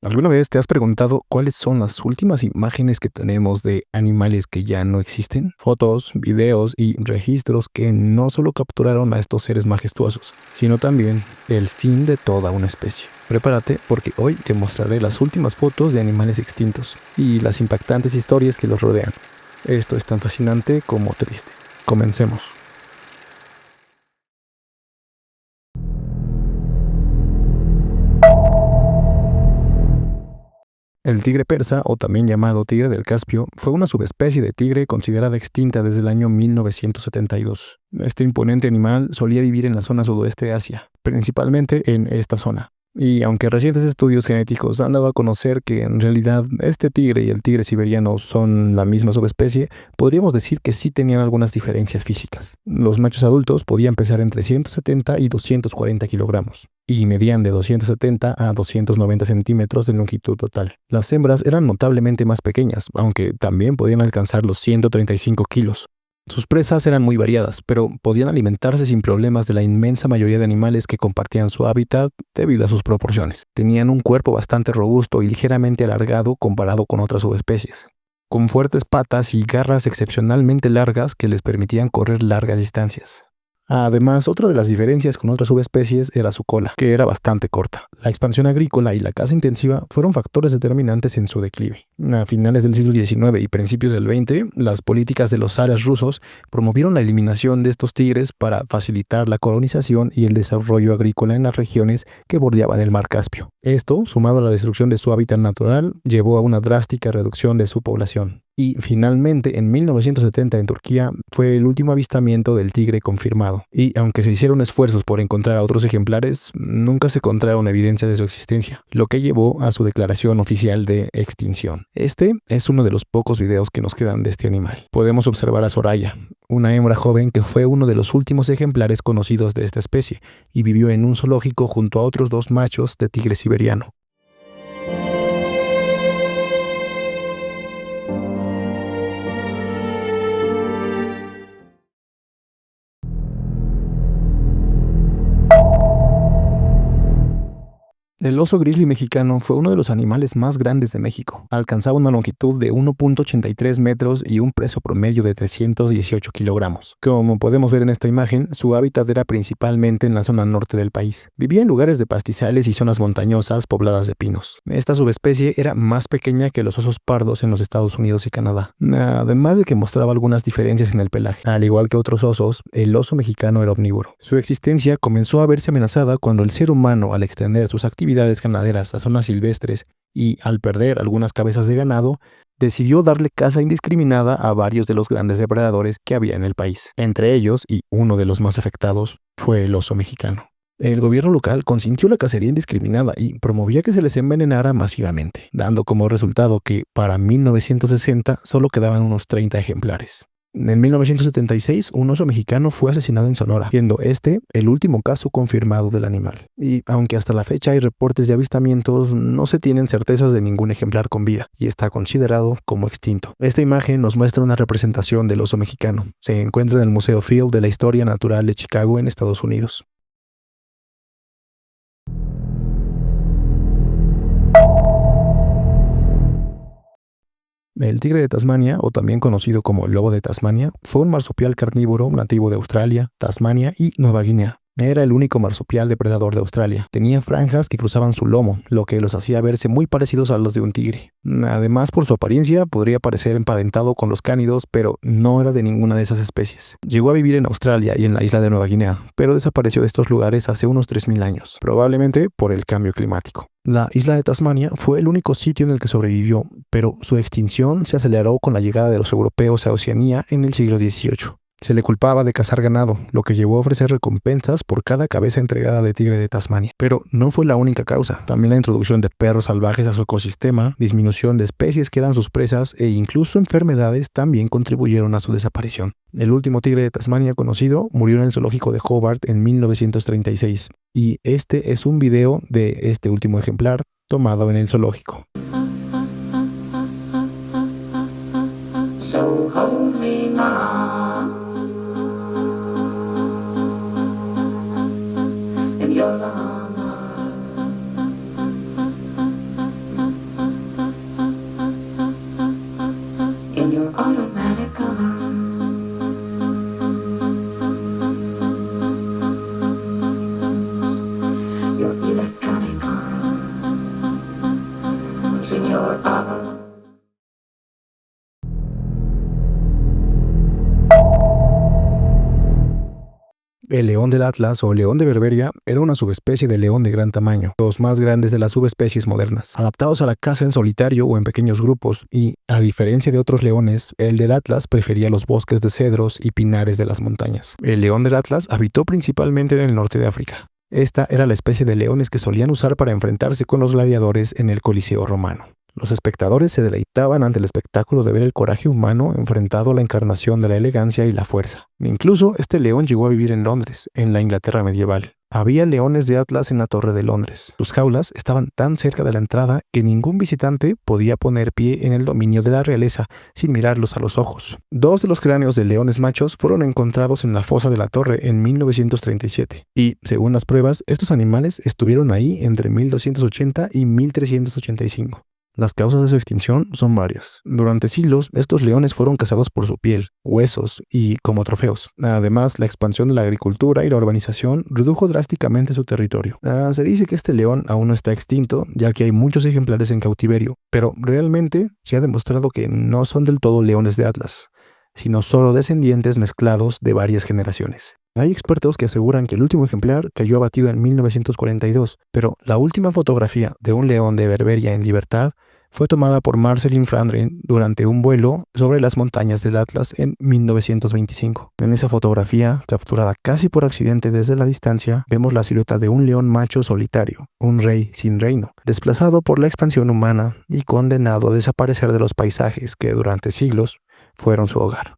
¿Alguna vez te has preguntado cuáles son las últimas imágenes que tenemos de animales que ya no existen? Fotos, videos y registros que no solo capturaron a estos seres majestuosos, sino también el fin de toda una especie. Prepárate porque hoy te mostraré las últimas fotos de animales extintos y las impactantes historias que los rodean. Esto es tan fascinante como triste. Comencemos. El tigre persa, o también llamado tigre del Caspio, fue una subespecie de tigre considerada extinta desde el año 1972. Este imponente animal solía vivir en la zona sudoeste de Asia, principalmente en esta zona. Y aunque recientes estudios genéticos han dado a conocer que en realidad este tigre y el tigre siberiano son la misma subespecie, podríamos decir que sí tenían algunas diferencias físicas. Los machos adultos podían pesar entre 170 y 240 kilogramos y medían de 270 a 290 centímetros de longitud total. Las hembras eran notablemente más pequeñas, aunque también podían alcanzar los 135 kilos. Sus presas eran muy variadas, pero podían alimentarse sin problemas de la inmensa mayoría de animales que compartían su hábitat debido a sus proporciones. Tenían un cuerpo bastante robusto y ligeramente alargado comparado con otras subespecies, con fuertes patas y garras excepcionalmente largas que les permitían correr largas distancias. Además, otra de las diferencias con otras subespecies era su cola, que era bastante corta. La expansión agrícola y la caza intensiva fueron factores determinantes en su declive. A finales del siglo XIX y principios del XX, las políticas de los zares rusos promovieron la eliminación de estos tigres para facilitar la colonización y el desarrollo agrícola en las regiones que bordeaban el mar Caspio. Esto, sumado a la destrucción de su hábitat natural, llevó a una drástica reducción de su población. Y finalmente, en 1970 en Turquía, fue el último avistamiento del tigre confirmado. Y aunque se hicieron esfuerzos por encontrar a otros ejemplares, nunca se encontraron evidencia de su existencia, lo que llevó a su declaración oficial de extinción. Este es uno de los pocos videos que nos quedan de este animal. Podemos observar a Soraya, una hembra joven que fue uno de los últimos ejemplares conocidos de esta especie y vivió en un zoológico junto a otros dos machos de tigre siberiano. El oso grizzly mexicano fue uno de los animales más grandes de México. Alcanzaba una longitud de 1.83 metros y un peso promedio de 318 kilogramos. Como podemos ver en esta imagen, su hábitat era principalmente en la zona norte del país. Vivía en lugares de pastizales y zonas montañosas pobladas de pinos. Esta subespecie era más pequeña que los osos pardos en los Estados Unidos y Canadá, además de que mostraba algunas diferencias en el pelaje. Al igual que otros osos, el oso mexicano era omnívoro. Su existencia comenzó a verse amenazada cuando el ser humano, al extender sus actividades ganaderas a zonas silvestres y al perder algunas cabezas de ganado, decidió darle caza indiscriminada a varios de los grandes depredadores que había en el país. Entre ellos, y uno de los más afectados, fue el oso mexicano. El gobierno local consintió la cacería indiscriminada y promovía que se les envenenara masivamente, dando como resultado que para 1960 solo quedaban unos 30 ejemplares. En 1976, un oso mexicano fue asesinado en Sonora, siendo este el último caso confirmado del animal. Y aunque hasta la fecha hay reportes de avistamientos, no se tienen certezas de ningún ejemplar con vida y está considerado como extinto. Esta imagen nos muestra una representación del oso mexicano. Se encuentra en el Museo Field de la Historia Natural de Chicago, en Estados Unidos. El tigre de Tasmania, o también conocido como lobo de Tasmania, fue un marsupial carnívoro nativo de Australia, Tasmania y Nueva Guinea. Era el único marsupial depredador de Australia. Tenía franjas que cruzaban su lomo, lo que los hacía verse muy parecidos a los de un tigre. Además, por su apariencia, podría parecer emparentado con los cánidos, pero no era de ninguna de esas especies. Llegó a vivir en Australia y en la isla de Nueva Guinea, pero desapareció de estos lugares hace unos 3000 años, probablemente por el cambio climático. La isla de Tasmania fue el único sitio en el que sobrevivió, pero su extinción se aceleró con la llegada de los europeos a Oceanía en el siglo XVIII. Se le culpaba de cazar ganado, lo que llevó a ofrecer recompensas por cada cabeza entregada de tigre de Tasmania. Pero no fue la única causa. También la introducción de perros salvajes a su ecosistema, disminución de especies que eran sus presas e incluso enfermedades también contribuyeron a su desaparición. El último tigre de Tasmania conocido murió en el zoológico de Hobart en 1936. Y este es un video de este último ejemplar tomado en el zoológico. So hold me now in your arms. losing your power. El león del Atlas o león de Berberia era una subespecie de león de gran tamaño, los más grandes de las subespecies modernas, adaptados a la caza en solitario o en pequeños grupos y, a diferencia de otros leones, el del Atlas prefería los bosques de cedros y pinares de las montañas. El león del Atlas habitó principalmente en el norte de África. Esta era la especie de leones que solían usar para enfrentarse con los gladiadores en el Coliseo romano. Los espectadores se deleitaban ante el espectáculo de ver el coraje humano enfrentado a la encarnación de la elegancia y la fuerza. Incluso este león llegó a vivir en Londres, en la Inglaterra medieval. Había leones de Atlas en la Torre de Londres. Sus jaulas estaban tan cerca de la entrada que ningún visitante podía poner pie en el dominio de la realeza sin mirarlos a los ojos. 2 de los cráneos de leones machos fueron encontrados en la fosa de la torre en 1937 y, según las pruebas, estos animales estuvieron ahí entre 1280 y 1385. Las causas de su extinción son varias. Durante siglos, estos leones fueron cazados por su piel, huesos y como trofeos. Además, la expansión de la agricultura y la urbanización redujo drásticamente su territorio. Se dice que este león aún no está extinto, ya que hay muchos ejemplares en cautiverio, pero realmente se ha demostrado que no son del todo leones de Atlas, sino solo descendientes mezclados de varias generaciones. Hay expertos que aseguran que el último ejemplar cayó abatido en 1942, pero la última fotografía de un león de Berberia en libertad fue tomada por Marcelin Flandrin durante un vuelo sobre las montañas del Atlas en 1925. En esa fotografía, capturada casi por accidente desde la distancia, vemos la silueta de un león macho solitario, un rey sin reino, desplazado por la expansión humana y condenado a desaparecer de los paisajes que durante siglos fueron su hogar.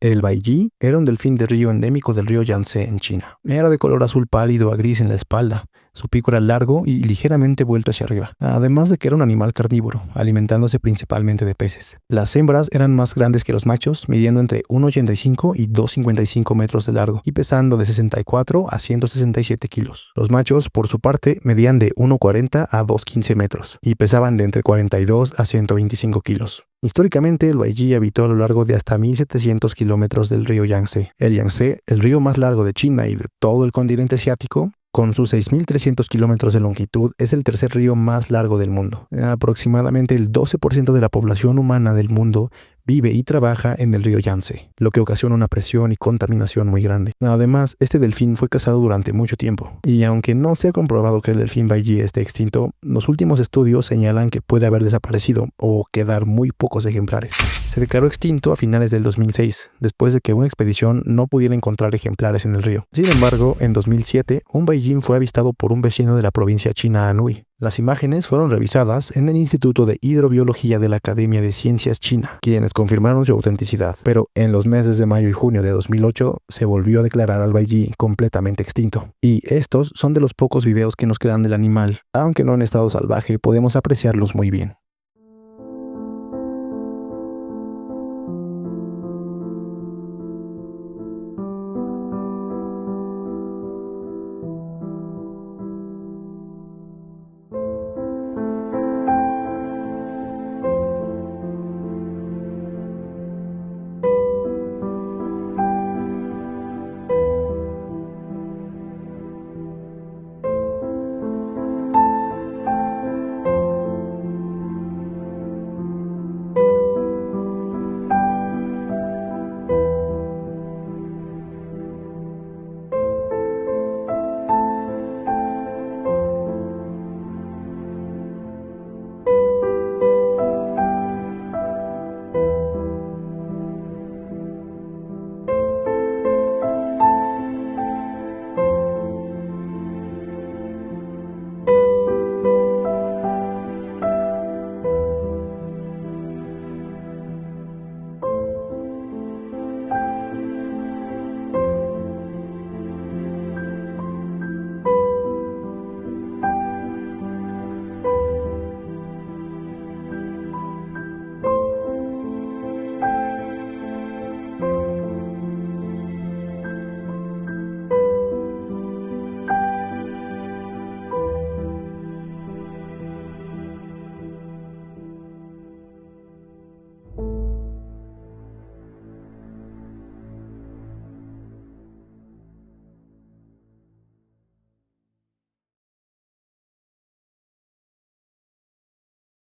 El baiyi era un delfín de río endémico del río Yangtze en China. Era de color azul pálido a gris en la espalda. Su pico era largo y ligeramente vuelto hacia arriba, además de que era un animal carnívoro, alimentándose principalmente de peces. Las hembras eran más grandes que los machos, midiendo entre 1,85 y 2,55 metros de largo y pesando de 64 a 167 kilos. Los machos, por su parte, medían de 1,40 a 2,15 metros y pesaban de entre 42 a 125 kilos. Históricamente, el baiyi habitó a lo largo de hasta 1.700 kilómetros del río Yangtze. El Yangtze, el río más largo de China y de todo el continente asiático, con sus 6.300 kilómetros de longitud, es el tercer río más largo del mundo. Aproximadamente el 12% de la población humana del mundo vive y trabaja en el río Yangtze, lo que ocasiona una presión y contaminación muy grande. Además, este delfín fue cazado durante mucho tiempo, y aunque no se ha comprobado que el delfín baiyi esté extinto, los últimos estudios señalan que puede haber desaparecido o quedar muy pocos ejemplares. Se declaró extinto a finales del 2006, después de que una expedición no pudiera encontrar ejemplares en el río. Sin embargo, en 2007, un baiyi fue avistado por un vecino de la provincia china Anhui. Las imágenes fueron revisadas en el Instituto de Hidrobiología de la Academia de Ciencias China, quienes confirmaron su autenticidad, pero en los meses de mayo y junio de 2008 se volvió a declarar al baiyi completamente extinto. Y estos son de los pocos videos que nos quedan del animal, aunque no en estado salvaje podemos apreciarlos muy bien.